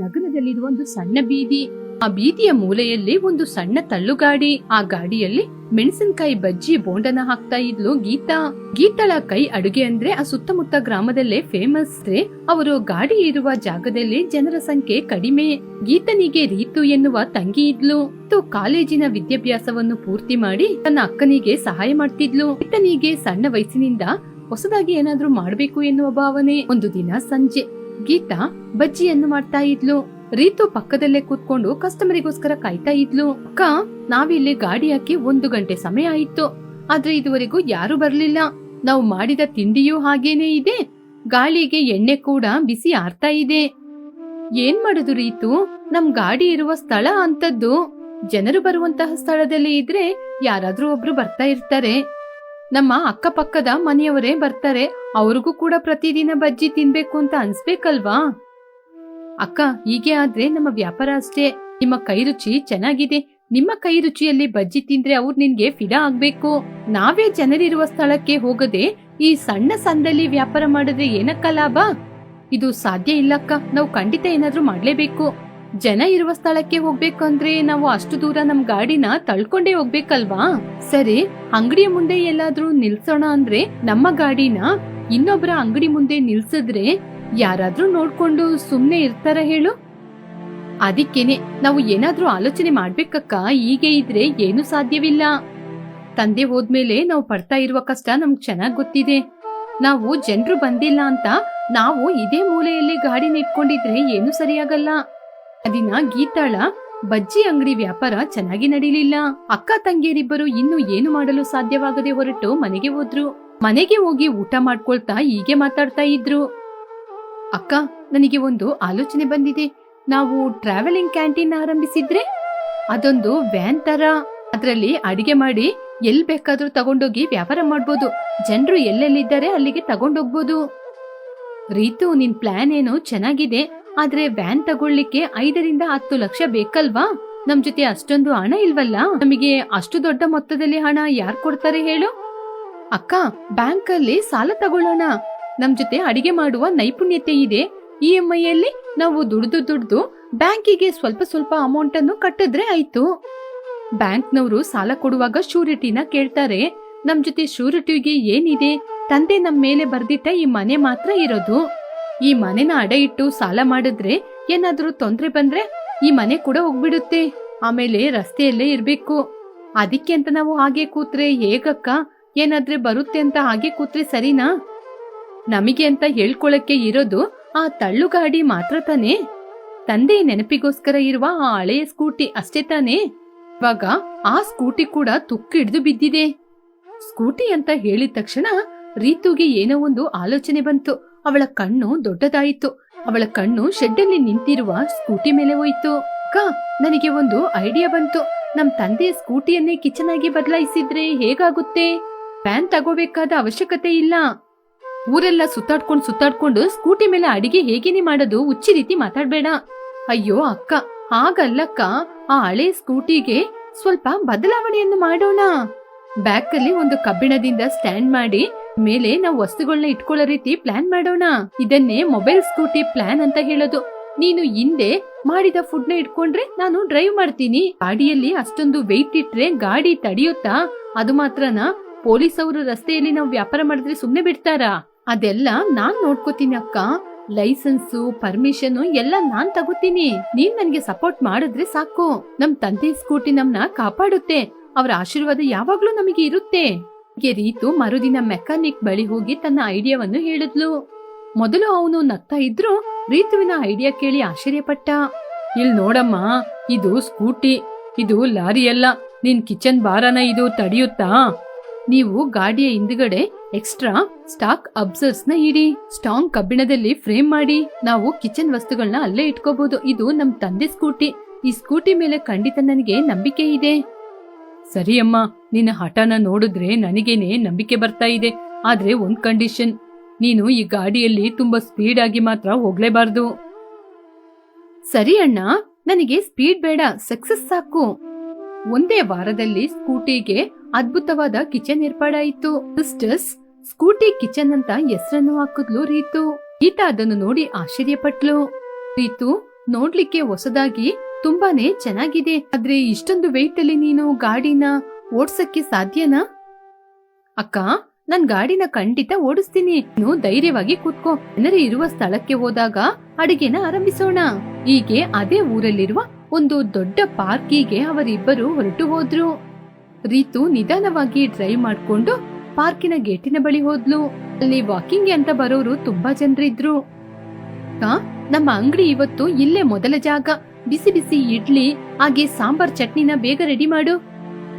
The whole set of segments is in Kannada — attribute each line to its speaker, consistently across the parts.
Speaker 1: ನಗರದಲ್ಲಿರುವ ಒಂದು ಸಣ್ಣ ಬೀದಿ. ಆ ಬೀದಿಯ ಮೂಲೆಯಲ್ಲಿ ಒಂದು ಸಣ್ಣ ತಳ್ಳುಗಾಡಿ. ಆ ಗಾಡಿಯಲ್ಲಿ ಮೆಣಸಿನಕಾಯಿ ಬಜ್ಜಿ ಬೋಂಡನ ಹಾಕ್ತಾ ಇದ್ಲು ಗೀತಾ. ಗೀತಳ ಕೈ ಅಡುಗೆ ಅಂದ್ರೆ ಆ ಸುತ್ತಮುತ್ತ ಗ್ರಾಮದಲ್ಲೇ ಫೇಮಸ್. ಅವರು ಗಾಡಿ ಇರುವ ಜಾಗದಲ್ಲಿ ಜನರ ಸಂಖ್ಯೆ ಕಡಿಮೆ. ಗೀತನಿಗೆ ರೀತು ಎನ್ನುವ ತಂಗಿ ಇದ್ಲು. ಕಾಲೇಜಿನ ವಿದ್ಯಾಭ್ಯಾಸವನ್ನು ಪೂರ್ತಿ ಮಾಡಿ ತನ್ನ ಅಕ್ಕನಿಗೆ ಸಹಾಯ ಮಾಡ್ತಿದ್ಲು. ಗೀತನಿಗೆ ಸಣ್ಣ ವಯಸ್ಸಿನಿಂದ ಹೊಸದಾಗಿ ಏನಾದ್ರೂ ಮಾಡ್ಬೇಕು ಎನ್ನುವ ಭಾವನೆ. ಒಂದು ದಿನ ಸಂಜೆ ಗೀತಾ ಬಜ್ಜಿಯನ್ನು ಮಾಡ್ತಾ ಇದ್ಲು. ರೀತು ಪಕ್ಕದಲ್ಲೇ ಕೂತ್ಕೊಂಡು ಕಸ್ಟಮರಿಗೋಸ್ಕರ ಕಾಯ್ತಾ ಇದ್ಲು. ಅಕ್ಕ, ನಾವಿಲ್ಲಿ ಗಾಡಿ ಹಾಕಿ 1 ಗಂಟೆ ಸಮಯ ಆಯ್ತು, ಆದ್ರೆ ಇದುವರೆಗೂ ಯಾರು ಬರ್ಲಿಲ್ಲ. ನಾವು ಮಾಡಿದ ತಿಂಡಿಯೂ ಹಾಗೇನೆ ಇದೆ, ಗಾಳಿಗೆ ಎಣ್ಣೆ ಕೂಡ ಬಿಸಿ ಆರ್ತಾ ಇದೆ. ಏನ್ ಮಾಡುದು ರೀತು? ನಮ್ ಗಾಡಿ ಇರುವ ಸ್ಥಳ ಅಂತದ್ದು. ಜನರು ಬರುವಂತಹ ಸ್ಥಳದಲ್ಲಿ ಇದ್ರೆ ಯಾರಾದ್ರೂ ಒಬ್ರು ಬರ್ತಾ ಇರ್ತಾರೆ. ನಮ್ಮ ಅಕ್ಕಪಕ್ಕದ ಮನೆಯವರೇ ಬರ್ತಾರೆ, ಅವ್ರಿಗೂ ಕೂಡ ಪ್ರತಿದಿನ ಬಜ್ಜಿ ತಿನ್ಬೇಕು ಅಂತ ಅನ್ಸ್ಬೇಕಲ್ವಾ? ಅಕ್ಕ, ಹೀಗೆ ಆದ್ರೆ ನಮ್ಮ ವ್ಯಾಪಾರ ಅಷ್ಟೇ. ನಿಮ್ಮ ಕೈ ರುಚಿ ಚೆನ್ನಾಗಿದೆ. ನಿಮ್ಮ ಕೈ ರುಚಿಯಲ್ಲಿ ಬಜ್ಜಿ ತಿಂದ್ರೆ ಅವ್ರು ನಿನ್ಗೆ ಫಿದಾ ಆಗ್ಬೇಕು. ನಾವೇ ಜನರಿರುವ ಸ್ಥಳಕ್ಕೆ ಹೋಗದೆ ಈ ಸಣ್ಣ ಸಂದಲ್ಲಿ ವ್ಯಾಪಾರ ಮಾಡಿದ್ರೆ ಏನಕ್ಕ ಲಾಭ? ಇದು ಸಾಧ್ಯ ಇಲ್ಲಕ್ಕ. ನಾವು ಖಂಡಿತ ಏನಾದ್ರೂ ಮಾಡ್ಲೇಬೇಕು. ಜನ ಇರುವ ಸ್ಥಳಕ್ಕೆ ಹೋಗ್ಬೇಕು ಅಂದ್ರೆ ನಾವು ಅಷ್ಟು ದೂರ ನಮ್ ಗಾಡಿನ ತಳ್ಕೊಂಡೇ ಹೋಗ್ಬೇಕಲ್ವಾ? ಸರಿ, ಅಂಗಡಿಯ ಮುಂದೆ ಎಲ್ಲಾದ್ರೂ ನಿಲ್ಸೋಣ ಅಂದ್ರೆ ನಮ್ಮ ಗಾಡಿನ ಇನ್ನೊಬ್ಬರ ಅಂಗಡಿ ಮುಂದೆ ನಿಲ್ಸಿದ್ರೆ ಯಾರಾದ್ರೂ ನೋಡ್ಕೊಂಡು ಸುಮ್ನೆ ಇರ್ತಾರ ಹೇಳು? ಅದಕ್ಕೇನೆ ನಾವು ಏನಾದ್ರೂ ಆಲೋಚನೆ ಮಾಡ್ಬೇಕಕ್ಕ. ಹೀಗೆ ಇದ್ರೆ ಏನು ಸಾಧ್ಯವಿಲ್ಲ. ತಂದೆ ಹೋದ್ಮೇಲೆ ನಾವು ಪಡ್ತಾ ಇರುವ ಕಷ್ಟ ನಮ್ಗ್ ಚೆನ್ನಾಗ್ ಗೊತ್ತಿದೆ. ನಾವು ಜನರು ಬಂದಿಲ್ಲ ಅಂತ ನಾವು ಇದೇ ಮೂಲೆಯಲ್ಲಿ ಗಾಡಿನ ಇಟ್ಕೊಂಡಿದ್ರೆ ಏನು ಸರಿಯಾಗಲ್ಲ. ಅದಿನ ಗೀತಾಳ ಬಜ್ಜಿ ಅಂಗಡಿ ವ್ಯಾಪಾರ ಚೆನ್ನಾಗಿ ನಡೀಲಿಲ್ಲ. ಅಕ್ಕ ತಂಗಿಯರಿಬ್ಬರು ಇನ್ನು ಏನು ಮಾಡಲು ಸಾಧ್ಯವಾಗದೆ ಹೊರಟು ಮನೆಗೆ ಹೋದ್ರು. ಮನೆಗೆ ಹೋಗಿ ಊಟ ಮಾಡ್ಕೊಳ್ತಾ ಹೀಗೆ ಮಾತಾಡ್ತಾ ಇದ್ರು. ಅಕ್ಕ, ನನಗೆ ಒಂದು ಆಲೋಚನೆ ಬಂದಿದೆ. ನಾವು ಟ್ರಾವೆಲಿಂಗ್ ಕ್ಯಾಂಟೀನ್ ಆರಂಭಿಸಿದ್ರೆ ಅದೊಂದು ವ್ಯಾನ್ ತರ. ಅದ್ರಲ್ಲಿ ಅಡಿಗೆ ಮಾಡಿ ಎಲ್ ಬೇಕಾದ್ರೂ ತಗೊಂಡೋಗಿ ವ್ಯಾಪಾರ ಮಾಡ್ಬೋದು. ಜನರು ಎಲ್ಲೆಲ್ಲಿದ್ದಾರೆ ಅಲ್ಲಿಗೆ ತಗೊಂಡೋಗ್ಬೋದು. ರೀತು, ನಿನ್ ಪ್ಲಾನ್ ಏನು ಚೆನ್ನಾಗಿದೆ, ಆದ್ರೆ ವ್ಯಾನ್ ತಗೊಳ್ಳಿಕ್ಕೆ 5 ರಿಂದ 10 ಲಕ್ಷ ಬೇಕಲ್ವಾ? ನಮ್ ಜೊತೆ ಅಷ್ಟೊಂದು ಹಣ ಇಲ್ವಲ್ಲ. ನಮಗೆ ಅಷ್ಟು ದೊಡ್ಡ ಮೊತ್ತದಲ್ಲಿ ಹಣ ಯಾರು ಕೊಡ್ತಾರೆ ಹೇಳು? ಅಕ್ಕ, ಬ್ಯಾಂಕ್ ಅಲ್ಲಿ ಸಾಲ ತಗೊಳ್ಳೋಣ. ನಮ್ ಜೊತೆ ಅಡಿಗೆ ಮಾಡುವ ನೈಪುಣ್ಯತೆ ಇದೆ. EMI ಅಲ್ಲಿ ನಾವು ದುಡ್ದು ಬ್ಯಾಂಕಿಗೆ ಸ್ವಲ್ಪ ಅಮೌಂಟ್ ಅನ್ನು ಕಟ್ಟಿದ್ರೆ ಆಯ್ತು. ಬ್ಯಾಂಕ್ನವರು ಸಾಲ ಕೊಡುವಾಗ ಶ್ಯೂರಿಟಿನ ಕೇಳ್ತಾರೆ. ನಮ್ ಜೊತೆ ಶ್ಯೂರಿಟಿಗೆ ಏನಿದೆ? ತಂದೆ ನಮ್ ಮೇಲೆ ಬರ್ದಿಟ್ಟ ಈ ಮನೆ ಮಾತ್ರ ಇರೋದು. ಈ ಮನೆನ ಅಡ ಇಟ್ಟು ಸಾಲ ಮಾಡಿದ್ರೆ ಏನಾದ್ರೂ ತೊಂದ್ರೆ ಬಂದ್ರೆ ಈ ಮನೆ ಕೂಡ ಹೋಗ್ಬಿಡುತ್ತೆ. ಆಮೇಲೆ ರಸ್ತೆಯಲ್ಲೇ ಇರ್ಬೇಕು. ಅದಕ್ಕೆ ಅಂತ ನಾವು ಹಾಗೆ ಕೂತ್ರೆ ಹೇಗಕ್ಕ? ಏನಾದ್ರೆ ಬರುತ್ತೆ ಅಂತ ಹಾಗೆ ಕೂತ್ರೆ ಸರಿನಾ? ನಮಗೆ ಅಂತ ಹೇಳ್ಕೊಳಕ್ಕೆ ಇರೋದು ಆ ತಳ್ಳುಗಾಡಿ ಮಾತ್ರ ತಾನೇ. ತಂದೆ ನೆನಪಿಗೋಸ್ಕರ ಇರುವ ಆ ಹಳೆಯ ಸ್ಕೂಟಿ ಅಷ್ಟೇ ತಾನೇ. ಇವಾಗ ಆ ಸ್ಕೂಟಿ ಕೂಡ ತುಕ್ಕಿಡ್ದು ಬಿದ್ದಿದೆ. ಸ್ಕೂಟಿ ಅಂತ ಹೇಳಿದ ತಕ್ಷಣ ರೀತುಗೆ ಏನೋ ಒಂದು ಆಲೋಚನೆ ಬಂತು. ಅವಳ ಕಣ್ಣು ದೊಡ್ಡದಾಯಿತು. ಅವಳ ಕಣ್ಣು ಶೆಡ್ಡಲ್ಲಿ ನಿಂತಿರುವ ಸ್ಕೂಟಿ ಮೇಲೆ ಹೋಯ್ತು. ಅಕ್ಕ, ನನಗೆ ಒಂದು ಐಡಿಯಾ ಬಂತು. ನಮ್ ತಂದೆಯ ಸ್ಕೂಟಿಯನ್ನೇ ಕಿಚನ್ ಆಗಿ ಬದಲಾಯಿಸಿದ್ರೆ ಹೇಗಾಗುತ್ತೆ? ವ್ಯಾನ್ ತಗೋಬೇಕಾದ ಅವಶ್ಯಕತೆ ಇಲ್ಲ. ಊರೆಲ್ಲ ಸುತ್ತಾಡ್ಕೊಂಡು ಸ್ಕೂಟಿ ಮೇಲೆ ಅಡಿಗೆ ಹೇಗೇನೆ ಮಾಡೋದು? ಹುಚ್ಚಿ ರೀತಿ ಮಾತಾಡ್ಬೇಡ. ಅಯ್ಯೋ ಅಕ್ಕ, ಹಾಗಲ್ಲಕ್ಕ. ಆ ಹಳೆ ಸ್ಕೂಟಿಗೆ ಸ್ವಲ್ಪ ಬದಲಾವಣೆಯನ್ನು ಮಾಡೋಣ. ಬ್ಯಾಕ್ ಅಲ್ಲಿ ಒಂದು ಕಬ್ಬಿಣದಿಂದ ಸ್ಟ್ಯಾಂಡ್ ಮಾಡಿ ಮೇಲೆ ನಾವು ವಸ್ತುಗಳನ್ನ ಇಟ್ಕೊಳ್ಳೋ ರೀತಿ ಪ್ಲಾನ್ ಮಾಡೋಣ. ಇದನ್ನೇ ಮೊಬೈಲ್ ಸ್ಕೂಟಿ ಪ್ಲಾನ್ ಅಂತ ಹೇಳೋದು. ನೀನು ಹಿಂದೆ ಮಾಡಿದ ಫುಡ್ ನ ಇಟ್ಕೊಂಡ್ರೆ ನಾನು ಡ್ರೈವ್ ಮಾಡ್ತೀನಿ. ಗಾಡಿಯಲ್ಲಿ ಅಷ್ಟೊಂದು ವೆಯ್ಟ್ ಇಟ್ರೆ ಗಾಡಿ ತಡೆಯುತ್ತಾ? ಅದು ಮಾತ್ರನಾ? ಪೊಲೀಸ್ ಅವರು ರಸ್ತೆಯಲ್ಲಿ ನಾವು ವ್ಯಾಪಾರ ಮಾಡಿದ್ರೆ ಸುಮ್ನೆ ಬಿಡ್ತಾರಾ? ಅದೆಲ್ಲ ನಾನ್ ನೋಡ್ಕೋತೀನಿ ಅಕ್ಕ. ಲೈಸೆನ್ಸು, ಪರ್ಮಿಷನ್ ಎಲ್ಲ ನಾನ್ ತಗೋತೀನಿ. ನೀನ್ ನನ್ಗೆ ಸಪೋರ್ಟ್ ಮಾಡಿದ್ರೆ ಸಾಕು. ನಮ್ ತಂದೆ ಸ್ಕೂಟಿ ನಮ್ನ ಕಾಪಾಡುತ್ತೆ. ಅವರ ಆಶೀರ್ವಾದ ಯಾವಾಗ್ಲೂ ನಮಗೆ ಇರುತ್ತೆ. ರೀತು ಮರುದಿನ ಮೆಕ್ಯಾನಿಕ್ ಬಳಿ ಹೋಗಿ ತನ್ನ ಐಡಿಯಾವನ್ನು ಹೇಳಿದ್ಲು. ಮೊದಲು ಅವನು ನಗ್ತಾ ಇದ್ರು. ರೀತುವಿನ ಐಡಿಯಾ ಕೇಳಿ ಆಶ್ಚರ್ಯಪಟ್ಟ. ಇಲ್ ನೋಡಮ್ಮ, ಇದು ಸ್ಕೂಟಿ, ಇದು ಲಾರಿ ಅಲ್ಲ. ನಿನ್ ಕಿಚನ್ ಬಾರನ ಇದು ತಡೆಯುತ್ತಾ? ನೀವು ಗಾಡಿಯ ಹಿಂದ್ಗಡೆ ಎಕ್ಸ್ಟ್ರಾ ಸ್ಟಾಕ್ ಅಬ್ಸರ್ವ್ಸ್ ನ ಇಡಿ. ಸ್ಟ್ರಾಂಗ್ ಕಬ್ಬಿಣದಲ್ಲಿ ಫ್ರೇಮ್ ಮಾಡಿ ನಾವು ಕಿಚನ್ ವಸ್ತುಗಳನ್ನ ಅಲ್ಲೇ ಇಟ್ಕೋಬಹುದು. ಇದು ನಮ್ ತಂದೆ ಸ್ಕೂಟಿ. ಈ ಸ್ಕೂಟಿ ಮೇಲೆ ಖಂಡಿತ ನನಗೆ ನಂಬಿಕೆ ಇದೆ. ಸರಿ ಅಮ್ಮ, ನಿನ್ನ ಹಠನ ನೋಡಿದ್ರೆ ನನಗೇನೆ ನಂಬಿಕೆ ಬರ್ತಾ ಇದೆ. ಆದ್ರೆ ಒಂದ್ ಕಂಡೀಷನ್, ನೀನು ಈ ಗಾಡಿಯಲ್ಲಿ ತುಂಬಾ ಸ್ಪೀಡ್ ಆಗಿ ಮಾತ್ರ ಹೋಗ್ಲೇಬಾರ್ದು. ಸರಿ ಅಣ್ಣ, ನನಗೆ ಸ್ಪೀಡ್ ಬೇಡ, ಸಕ್ಸಸ್ ಸಾಕು. ಒಂದೇ ವಾರದಲ್ಲಿ ಸ್ಕೂಟಿಗೆ ಅದ್ಭುತವಾದ ಕಿಚನ್ ಏರ್ಪಾಡಾಯಿತು. ಸಿಸ್ಟರ್ಸ್ ಸ್ಕೂಟಿ ಕಿಚನ್ ಅಂತ ಹೆಸರನ್ನು ಹಾಕಿದ್ಲು ರೀತು. ಗೀತಾ ಅದನ್ನು ನೋಡಿ ಆಶ್ಚರ್ಯಪಟ್ಲು. ರೀತು, ನೋಡ್ಲಿಕ್ಕೆ ಹೊಸದಾಗಿ ತುಂಬಾನೇ ಚೆನ್ನಾಗಿದೆ. ಆದ್ರೆ ಇಷ್ಟೊಂದು ವೆಯ್ಟ್ ಅಲ್ಲಿ ನೀನು ಗಾಡಿನ ಓಡ್ಸಕ್ಕೆ ಸಾಧ್ಯನಾ? ಅಕ್ಕ, ನನ್ ಗಾಡಿನ ಖಂಡಿತ ಓಡಿಸ್ತೀನಿ. ನೀನು ಧೈರ್ಯವಾಗಿ ಕೂತ್ಕೋ. ಜನರು ಇರುವ ಸ್ಥಳಕ್ಕೆ ಹೋದಾಗ ಅಡಿಗೆನ ಆರಂಭಿಸೋಣ. ಹೀಗೆ ಅದೇ ಊರಲ್ಲಿರುವ ಒಂದು ದೊಡ್ಡ ಪಾರ್ಕಿಗೆ ಅವರಿಬ್ಬರು ಹೊರಟು ಹೋದ್ರು. ರೀತು ನಿಧಾನವಾಗಿ ಡ್ರೈವ್ ಮಾಡ್ಕೊಂಡು ಪಾರ್ಕಿನ ಗೇಟಿನ ಬಳಿ ಹೋದ್ಲು. ಅಲ್ಲಿ ವಾಕಿಂಗ್ ಅಂತ ಬರೋರು ತುಂಬಾ ಜನರಿದ್ರು. ನಮ್ಮ ಅಂಗಡಿ ಇವತ್ತು ಇಲ್ಲೇ ಮೊದಲ ಜಾಗ. ಬಿಸಿ ಬಿಸಿ ಇಡ್ಲಿ ಹಾಗೆ ಸಾಂಬಾರ್ ಚಟ್ನಿನ ಬೇಗ ರೆಡಿ ಮಾಡು.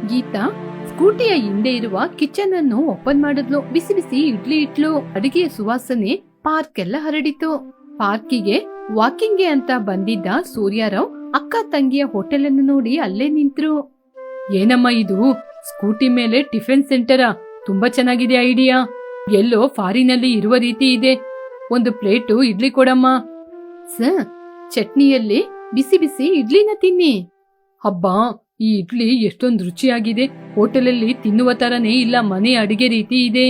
Speaker 1: ಗೀತಾ ಸ್ಕೂಟಿಯ ಹಿಂದೆ ಇರುವ ಕಿಚನ್ ಅನ್ನು ಓಪನ್ ಮಾಡಿದ್ಲು. ಬಿಸಿ ಬಿಸಿ ಇಡ್ಲಿ ಇಟ್ಲು. ಅಡಿಗೆಯ ಸುವಾಸನೆ ಪಾರ್ಕ್ ಎಲ್ಲ ಹರಡಿತು. ಪಾರ್ಕಿಗೆ ವಾಕಿಂಗ್ಗೆ ಅಂತ ಬಂದಿದ್ದ ಸೂರ್ಯರಾವ್ ಅಕ್ಕ ತಂಗಿಯ ಹೋಟೆಲ್ ಅನ್ನು ನೋಡಿ ಅಲ್ಲೇ ನಿಂತ್ರು. ಏನಮ್ಮ ಇದು, ಸ್ಕೂಟಿ ಮೇಲೆ ಟಿಫಿನ್ ಸೆಂಟರಾ? ತುಂಬಾ ಚೆನ್ನಾಗಿದೆ ಐಡಿಯಾ. ಎಲ್ಲೋ ಫಾರಿನಲ್ಲಿ ಇರುವ ರೀತಿ ಇದೆ. ಒಂದು ಪ್ಲೇಟು ಇಡ್ಲಿ ಕೊಡಮ್ಮ. ಸರ್, ಚಟ್ನಿಯಲ್ಲಿ ಬಿಸಿ ಬಿಸಿ ಇಡ್ಲಿನ ತಿನ್ನಿ. ಹಬ್ಬಾ, ಈ ಇಡ್ಲಿ ಎಷ್ಟೊಂದು ರುಚಿಯಾಗಿದೆ. ಹೋಟೆಲಲ್ಲಿ ತಿನ್ನುವ ತರನೇ ಇಲ್ಲ, ಮನೆ ಅಡಿಗೆ ರೀತಿ ಇದೆ.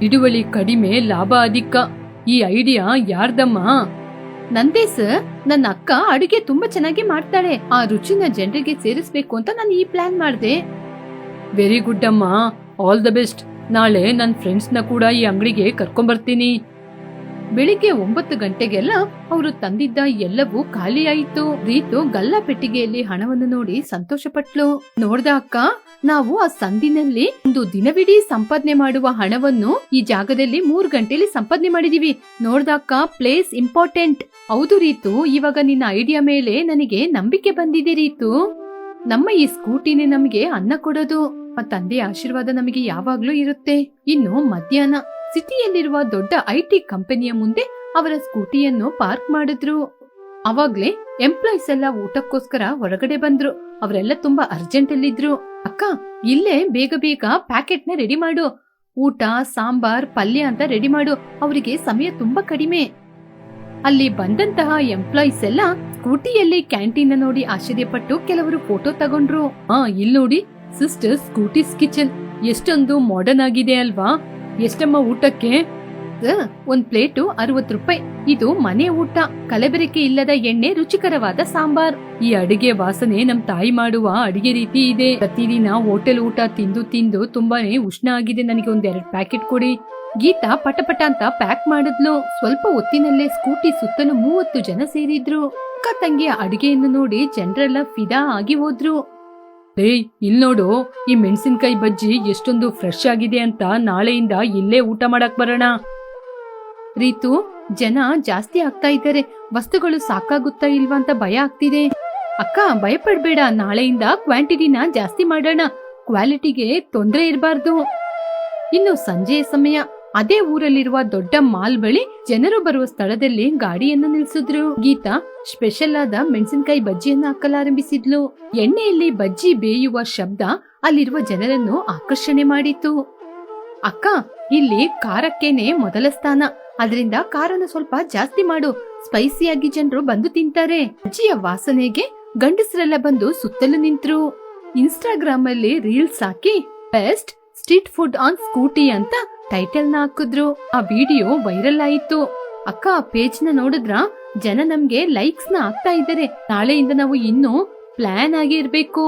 Speaker 1: ಹಿಡುವಳಿ ಕಡಿಮೆ, ಲಾಭ ಅಧಿಕ. ಈ ಐಡಿಯಾ ಯಾರ್ದಮ್ಮ? ನಂದೇ ಸರ್. ನನ್ನ ಅಕ್ಕ ಅಡಿಗೆ ತುಂಬಾ ಚೆನ್ನಾಗಿ ಮಾಡ್ತಾಳೆ. ಆ ರುಚಿನ ಜನರಿಗೆ ಸೇರಿಸ್ಬೇಕು ಅಂತ ನಾನು ಈ ಪ್ಲಾನ್ ಮಾಡಿದೆ. ವೆರಿ ಗುಡ್ ಅಮ್ಮ, ಆಲ್ ದ ಬೆಸ್ಟ್. ನಾಳೆ ನನ್ನ ಫ್ರೆಂಡ್ಸ್ನ ಕೂಡ ಈ ಅಂಗಡಿಗೆ ಕರ್ಕೊಂಡ್ಬರ್ತೀನಿ. ಬೆಳಿಗ್ಗೆ 9 ಗಂಟೆಗೆಲ್ಲ ಅವರು ತಂದಿದ್ದ ಎಲ್ಲವೂ ಖಾಲಿ ಆಯಿತು. ರೀತು ಗಲ್ಲ ಪೆಟ್ಟಿಗೆಯಲ್ಲಿ ಹಣವನ್ನು ನೋಡಿ ಸಂತೋಷ ಪಟ್ಲು. ನೋಡ್ದ ಅಕ್ಕ, ನಾವು ಆ ಸಂದಿನಲ್ಲಿ ಒಂದು ದಿನವಿಡೀ ಸಂಪಾದನೆ ಮಾಡುವ ಹಣವನ್ನು ಈ ಜಾಗದಲ್ಲಿ 3 ಗಂಟೆಯಲ್ಲಿ ಸಂಪಾದನೆ ಮಾಡಿದೀವಿ. ನೋಡ್ದ ಅಕ್ಕ, ಪ್ಲೇಸ್ ಇಂಪಾರ್ಟೆಂಟ್. ಹೌದು ರೀತು, ಇವಾಗ ನಿನ್ನ ಐಡಿಯಾ ಮೇಲೆ ನನಗೆ ನಂಬಿಕೆ ಬಂದಿದೆ. ರೀತು, ನಮ್ಮ ಈ ಸ್ಕೂಟಿನೇ ನಮಗೆ ಅನ್ನ ಕೊಡೋದು. ತಂದೆಯ ಆಶೀರ್ವಾದ ನಮಗೆ ಯಾವಾಗ್ಲೂ ಇರುತ್ತೆ. ಇನ್ನು ಮಧ್ಯಾಹ್ನ ಸಿಟಿಯಲ್ಲಿರುವ ದೊಡ್ಡ IT ಕಂಪನಿಯ ಮುಂದೆ ಅವರ ಸ್ಕೂಟಿಯನ್ನು ಪಾರ್ಕ್ ಮಾಡಿದ್ರು. ಅವಾಗ್ಲೇ ಎಂಪ್ಲಾಯ್ಸ್ ಎಲ್ಲ ಊಟಕ್ಕೋಸ್ಕರ ಹೊರಗಡೆ ಬಂದ್ರು. ಅವರೆಲ್ಲ ತುಂಬಾ ಅರ್ಜೆಂಟ್ ಅಲ್ಲಿದ್ರು. ಅಕ್ಕ, ಇಲ್ಲೇ ಬೇಗ ಬೇಗ ಪ್ಯಾಕೆಟ್ ನ ರೆಡಿ ಮಾಡು. ಊಟ, ಸಾಂಬಾರ್, ಪಲ್ಯ ಅಂತ ರೆಡಿ ಮಾಡು. ಅವರಿಗೆ ಸಮಯ ತುಂಬಾ ಕಡಿಮೆ. ಅಲ್ಲಿ ಬಂದಂತಹ ಎಂಪ್ಲಾಯ್ಸ್ ಎಲ್ಲ ಸ್ಕೂಟಿಯಲ್ಲಿ ಕ್ಯಾಂಟೀನ್ ನೋಡಿ ಆಶ್ಚರ್ಯಪಟ್ಟು ಕೆಲವರು ಫೋಟೋ ತಗೊಂಡ್ರು. ಇಲ್ಲಿ ನೋಡಿ ಸಿಸ್ಟರ್, ಸ್ಕೂಟೀಸ್ ಕಿಚನ್ ಎಷ್ಟೊಂದು ಮಾಡರ್ನ್ ಆಗಿದೆ ಅಲ್ವಾ? ಎಷ್ಟಮ್ಮ ಊಟಕ್ಕೆ? ಒಂದ್ ಪ್ಲೇಟು 60 ರೂಪಾಯಿ. ಇದು ಮನೆ ಊಟ. ಕಲಬೆರಕೆ ಇಲ್ಲದ ಎಣ್ಣೆ, ರುಚಿಕರವಾದ ಸಾಂಬಾರ್. ಈ ಅಡಿಗೆ ವಾಸನೆ ನಮ್ ತಾಯಿ ಮಾಡುವ ಅಡಿಗೆ ರೀತಿ ಇದೆ. ಪ್ರತಿದಿನ ಹೋಟೆಲ್ ಊಟ ತಿಂದು ತಿಂದು ತುಂಬಾನೇ ಉಷ್ಣ ಆಗಿದೆ. ನನಗೆ 2 ಪ್ಯಾಕೆಟ್ ಕೊಡಿ. ಗೀತಾ ಪಟಪಟ ಅಂತ ಪ್ಯಾಕ್ ಮಾಡಿದ್ಲು. ಸ್ವಲ್ಪ ಹೊತ್ತಿನಲ್ಲೇ ಸ್ಕೂಟಿ ಸುತ್ತಲೂ 30 ಜನ ಸೇರಿದ್ರು. ಅಕ್ಕ ತಂಗಿಯ ಅಡಿಗೆಯನ್ನು ನೋಡಿ ಜನರೆಲ್ಲ ಫಿದಾ ಆಗಿ ಹೋದ್ರು. ಇಲ್ ನೋಡು, ಈ ಮೆಣಸಿನಕಾಯಿ ಬಜ್ಜಿ ಎಷ್ಟೊಂದು ಫ್ರೆಶ್ ಆಗಿದೆ ಅಂತ. ನಾಳೆಯಿಂದ ಇಲ್ಲೇ ಊಟ ಮಾಡಕ್ ಬರೋಣ. ರೀತು, ಜನ ಜಾಸ್ತಿ ಆಗ್ತಾ ಇದ್ದಾರೆ. ವಸ್ತುಗಳು ಸಾಕಾಗುತ್ತಾ ಇಲ್ವಾ ಅಂತ ಭಯ ಆಗ್ತಿದೆ. ಅಕ್ಕ, ಭಯಪಡ್ಬೇಡ. ನಾಳೆಯಿಂದ ಕ್ವಾಂಟಿಟಿನ ಜಾಸ್ತಿ ಮಾಡೋಣ. ಕ್ವಾಲಿಟಿಗೆ ತೊಂದರೆ ಇರಬಾರ್ದು. ಇನ್ನು ಸಂಜೆಯ ಸಮಯ. ಅದೇ ಊರಲ್ಲಿರುವ ದೊಡ್ಡ ಮಾಲ್ ಬಳಿ ಜನರು ಬರುವ ಸ್ಥಳದಲ್ಲಿ ಗಾಡಿಯನ್ನು ನಿಲ್ಸಿದ್ರು. ಗೀತಾ ಸ್ಪೆಷಲ್ ಆದ ಮೆಣಸಿನಕಾಯಿ ಬಜ್ಜಿಯನ್ನು ಹಾಕಲಾರಂಭಿಸಿದ್ಲು. ಎಣ್ಣೆಯಲ್ಲಿ ಬಜ್ಜಿ ಬೇಯುವ ಶಬ್ದ ಅಲ್ಲಿರುವ ಜನರನ್ನು ಆಕರ್ಷಣೆ ಮಾಡಿತು. ಅಕ್ಕ, ಇಲ್ಲಿ ಖಾರಕ್ಕೇನೆ ಮೊದಲ ಸ್ಥಾನ. ಅದರಿಂದ ಖಾರನ ಸ್ವಲ್ಪ ಜಾಸ್ತಿ ಮಾಡು. ಸ್ಪೈಸಿಯಾಗಿ ಜನರು ಬಂದು ತಿಂತಾರೆ. ಬಜ್ಜಿಯ ವಾಸನೆಗೆ ಗಂಡಸರೆಲ್ಲ ಬಂದು ಸುತ್ತಲೂ ನಿಂತ್ರು. ಇನ್ಸ್ಟಾಗ್ರಾಮ್ ಅಲ್ಲಿ reels hockey best street food on scooty ಅಂತ ಟೈಟಲ್ ನ ಹಾಕಿದ್ರು. ಆ ವಿಡಿಯೋ ವೈರಲ್ ಆಯಿತು. ಅಕ್ಕ, ಪೇಜ್ ನ ನೋಡಿದ್ರ? ಜನ ನಮ್ಗೆ ಲೈಕ್ಸ್ ನ ಹಾಕ್ತಾ ಇದ್ದಾರೆ. ನಾಳೆಯಿಂದ ನಾವು ಇನ್ನೂ ಪ್ಲಾನ್ ಆಗಿ ಇರ್ಬೇಕು.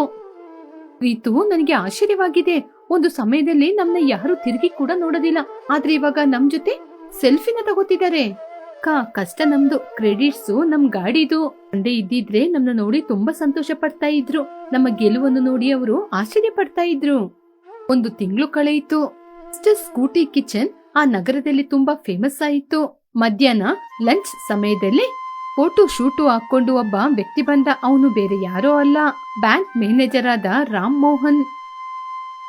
Speaker 1: ರೀತು, ನನಗೆ ಆಶ್ಚರ್ಯವಾಗಿದೆ. ಒಂದು ಸಮಯದಲ್ಲಿ ನಮ್ನ ಯಾರು ತಿರುಗಿ ಕೂಡ ನೋಡೋದಿಲ್ಲ. ಆದ್ರೆ ಇವಾಗ ನಮ್ ಜೊತೆ ಸೆಲ್ಫಿನ ತಗೋತಿದ್ದಾರೆ. ಕಷ್ಟ ನಮ್ದು. ಕ್ರೆಡಿಟ್ಸ್ ನಮ್ ಗಾಡಿದು. ತಂದೆ ಇದ್ದಿದ್ರೆ ನಮ್ನ ನೋಡಿ ತುಂಬಾ ಸಂತೋಷ ಪಡ್ತಾ ಇದ್ರು. ನಮ್ಮ ಗೆಲುವನ್ನು ನೋಡಿ ಅವರು ಆಶ್ಚರ್ಯ ಪಡ್ತಾ ಇದ್ರು. 1 ತಿಂಗಳು ಕಳೆಯಿತು. ಸ್ಕೂಟಿ ಕಿಚನ್ ಆ ನಗರದಲ್ಲಿ ತುಂಬಾ ಫೇಮಸ್ ಆಯಿತು. ಮಧ್ಯಾಹ್ನ ಲಂಚ್ ಸಮಯದಲ್ಲಿ ಫೋಟೋ ಶೂಟು ಹಾಕೊಂಡು ಒಬ್ಬ ವ್ಯಕ್ತಿ ಬಂದ. ಅವನು ಬೇರೆ ಯಾರೋ ಅಲ್ಲ, ಬ್ಯಾಂಕ್ ಮ್ಯಾನೇಜರ್ ಆದ ರಾಮ್ ಮೋಹನ್.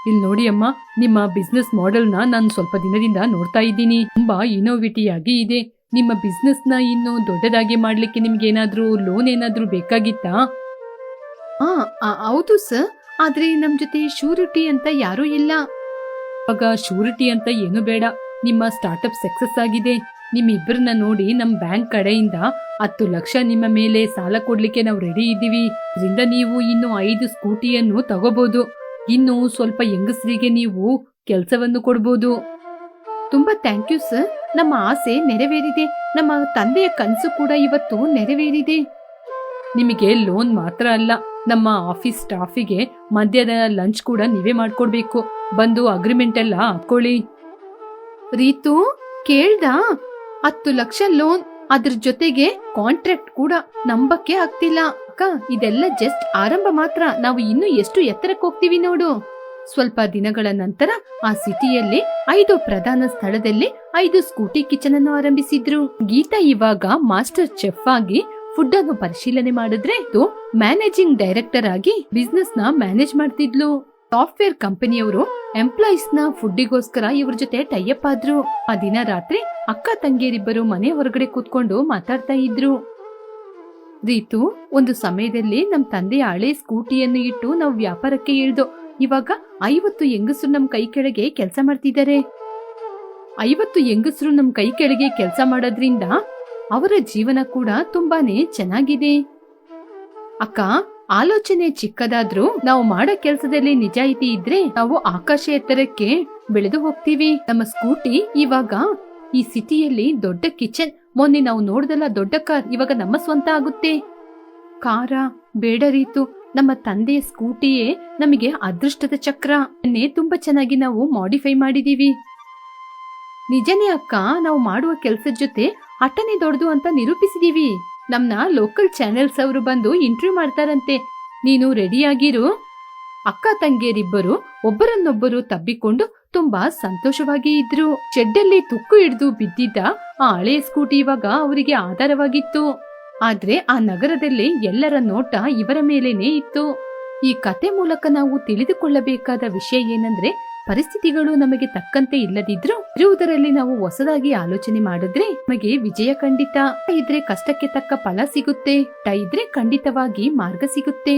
Speaker 1: ಇಲ್ಲಿ ನೋಡಿ ಅಮ್ಮ, ನಿಮ್ಮ ಬಿಸ್ನೆಸ್ ಮಾಡೆಲ್ ನ ನಾನು ಸ್ವಲ್ಪ ದಿನದಿಂದ ನೋಡ್ತಾ ಇದ್ದೀನಿ. ತುಂಬಾ ಇನೋವೇಟಿವ್ ಆಗಿ ಇದೆ. ನಿಮ್ಮ ಬಿಸ್ನೆಸ್ ನ ಇನ್ನು ದೊಡ್ಡದಾಗಿ ಮಾಡ್ಲಿಕ್ಕೆ ನಿಮ್ಗೆ ಏನಾದ್ರೂ ಲೋನ್ ಏನಾದ್ರೂ ಬೇಕಾಗಿತ್ತಾ? ಹೌದು ಸರ್, ಆದ್ರೆ ನಮ್ ಜೊತೆ ಶೂರಿಟಿ ಅಂತ ಯಾರೂ ಇಲ್ಲ. ಆಗ ಶೂರಿಟಿ ಅಂತ ಏನು ಬೇಡ. ನಿಮ್ಮ ಸ್ಟಾರ್ಟ್ಅಪ್ ಸಕ್ಸಸ್ ಆಗಿದೆ. ನಿಮ್ಮಿಬ್ಬರನ್ನ ನೋಡಿ ನಮ್ ಬ್ಯಾಂಕ್ ಕಡೆಯಿಂದ 10 ಲಕ್ಷ ನಿಮ್ಮ ಮೇಲೆ ಸಾಲ ಕೊಡ್ಲಿಕ್ಕೆ ನಾವು ರೆಡಿ ಇದ್ದೀವಿ. ಇದರಿಂದ ನೀವು ಇನ್ನು 5 ಸ್ಕೂಟಿಯನ್ನು ತಗೋಬಹುದು. ಇನ್ನು ಸ್ವಲ್ಪ ಹೆಂಗಸರಿಗೆ ನೀವು ಕೆಲಸವನ್ನು ಕೊಡ್ಬೋದು. ತುಂಬಾ ಥ್ಯಾಂಕ್ ಯು ಸರ್. ನಮ್ಮ ಆಸೆ ನೆರವೇರಿದೆ. ನಮ್ಮ ತಂದೆಯ ಕನಸು ಕೂಡ ಇವತ್ತು ನೆರವೇರಿದೆ. ನಿಮಗೆ ಲೋನ್ ಮಾತ್ರ ಅಲ್ಲ, ನಮ್ಮ ಆಫೀಸ್ ಸ್ಟಾಫಿಗೆ ಮಧ್ಯದ ಲಂಚ್ ಕೂಡ ನೀವೇ ಮಾಡ್ಕೊಡ್ಬೇಕು. ಬಂದು ಅಗ್ರಿಮೆಂಟ್ ಎಲ್ಲ ಹಾಕೊಳ್ಳಿ. ರೀತು ಕೇಳ್ದ, 10 ಲಕ್ಷ ಲೋನ್, ಅದ್ರ ಜೊತೆಗೆ ಕಾಂಟ್ರಾಕ್ಟ್ ಕೂಡ ನಂಬಕ್ಕೆ ಆಗ್ತಿಲ್ಲ. ಅಕ್ಕ, ಇದೆಲ್ಲ ಜಸ್ಟ್ ಆರಂಭ ಮಾತ್ರ. ನಾವು ಇನ್ನು ಎಷ್ಟು ಎತ್ತರಕ್ಕೆ ಹೋಗ್ತೀವಿ ನೋಡು. ಸ್ವಲ್ಪ ದಿನಗಳ ನಂತರ ಆ ಸಿಟಿಯಲ್ಲಿ 5 ಪ್ರಧಾನ ಸ್ಥಳದಲ್ಲಿ 5 ಸ್ಕೂಟಿ ಕಿಚನ್ ಅನ್ನು ಆರಂಭಿಸಿದ್ರು. ಗೀತಾ ಇವಾಗ ಮಾಸ್ಟರ್ ಚೆಫ್ ಆಗಿ ಫುಡ್ ಅನ್ನು ಪರಿಶೀಲನೆ ಮಾಡಿದ್ರೆ, ಮ್ಯಾನೇಜಿಂಗ್ ಡೈರೆಕ್ಟರ್ ಆಗಿ ಬಿಸ್ನೆಸ್ ನ ಮ್ಯಾನೇಜ್ ಮಾಡ್ತಿದ್ಲು. ಸಾಫ್ಟ್ವೇರ್ ಕಂಪನಿಯವರು ಎಂಪ್ಲಾಯೀಸ್ ನ ಫುಡ್ಡಿಗೋಸ್ಕರ ಇವ್ರ ಜೊತೆ ಟೈಅಪ್ ಆದ್ರು. ಆ ದಿನ ರಾತ್ರಿ ಅಕ್ಕ ತಂಗಿಯರಿಬ್ಬರು ಮನೆ ಹೊರಗಡೆ ಕೂತ್ಕೊಂಡು ಮಾತಾಡ್ತಾ ಇದ್ರು. ರೀತು, ಒಂದು ಸಮಯದಲ್ಲಿ ನಮ್ ತಂದೆಯ ಹಳೆ ಸ್ಕೂಟಿಯನ್ನು ಇಟ್ಟು ನಾವು ವ್ಯಾಪಾರಕ್ಕೆ ಇಳ್ದು, ಇವಾಗ 50 ಹೆಂಗಸರು ನಮ್ ಕೈ ಕೆಳಗೆ ಕೆಲಸ ಮಾಡ್ತಿದ್ದಾರೆ. 50 ಹೆಂಗಸರು ನಮ್ ಕೈ ಕೆಳಗೆ ಕೆಲಸ ಮಾಡೋದ್ರಿಂದ ಅವರ ಜೀವನ ಕೂಡ ತುಂಬಾನೇ ಚೆನ್ನಾಗಿದೆ. ಅಕ್ಕ, ಆಲೋಚನೆ ಚಿಕ್ಕದಾದ್ರೂ ನಾವು ಮಾಡೋ ಕೆಲಸದಲ್ಲಿ ನಿಜಾಯಿತಿ ಇದ್ರೆ ನಾವು ಆಕಾಶ ಎತ್ತರಕ್ಕೆ ಬೆಳೆದು ಹೋಗ್ತೀವಿ. ನಮ್ಮ ಸ್ಕೂಟಿ ಇವಾಗ ಈ ಸಿಟಿಯಲ್ಲಿ ದೊಡ್ಡ ಕಿಚನ್, ಮೊನ್ನೆ ನಾವು ನೋಡ್ದಲ್ಲ ದೊಡ್ಡ ಕಾರ್, ಇವಾಗ ನಮ್ಮ ಸ್ವಂತ ಆಗುತ್ತೆ. ಕಾರ ಬೇಡ ರೀತು, ನಮ್ಮ ತಂದೆಯ ಸ್ಕೂಟಿಯೇ ನಮಗೆ ಅದೃಷ್ಟದ ಚಕ್ರ. ತುಂಬಾ ಚೆನ್ನಾಗಿ ನಾವು ಮಾಡಿಫೈ ಮಾಡಿದೀವಿ. ನಿಜನೇ ಅಕ್ಕ, ನಾವು ಮಾಡುವ ಕೆಲ್ಸದ ಜೊತೆ ಹಠನೆ ದೊಡ್ಡದು ಅಂತ ನಿರೂಪಿಸಿದೀವಿ. ನಮ್ನ ಲೋಕಲ್ ಚಾನೆಲ್ಸ್ ಅವರು ಬಂದು ಇಂಟರ್ವ್ಯೂ ಮಾಡ್ತಾರಂತೆ. ನೀನು ರೆಡಿಯಾಗಿರು. ಅಕ್ಕ ತಂಗಿಯರಿಬ್ಬರು ಒಬ್ಬರನ್ನೊಬ್ಬರು ತಬ್ಬಿಕೊಂಡು ತುಂಬಾ ಸಂತೋಷವಾಗಿ ಇದ್ರು. ಶೆಡ್ಡಲ್ಲಿ ತುಕ್ಕು ಹಿಡಿದು ಬಿದ್ದಿದ್ದ ಆ ಹಳೆಯ ಸ್ಕೂಟಿ ಇವಾಗ ಅವರಿಗೆ ಆಧಾರವಾಗಿತ್ತು. ಆದ್ರೆ ಆ ನಗರದಲ್ಲಿ ಎಲ್ಲರ ನೋಟ ಇವರ ಮೇಲೇನೆ ಇತ್ತು. ಈ ಕತೆ ಮೂಲಕ ನಾವು ತಿಳಿದುಕೊಳ್ಳಬೇಕಾದ ವಿಷಯ ಏನಂದ್ರೆ, ಪರಿಸ್ಥಿತಿಗಳು ನಮಗೆ ತಕ್ಕಂತೆ ಇಲ್ಲದಿದ್ರು ಇರುವುದರಲ್ಲಿ ನಾವು ಹೊಸದಾಗಿ ಆಲೋಚನೆ ಮಾಡಿದ್ರೆ ನಮಗೆ ವಿಜಯ ಖಂಡಿತ. ಇದ್ರೆ ಕಷ್ಟಕ್ಕೆ ತಕ್ಕ ಫಲ ಸಿಗುತ್ತೆ, ಇದ್ರೆ ಖಂಡಿತವಾಗಿ ಮಾರ್ಗ ಸಿಗುತ್ತೆ.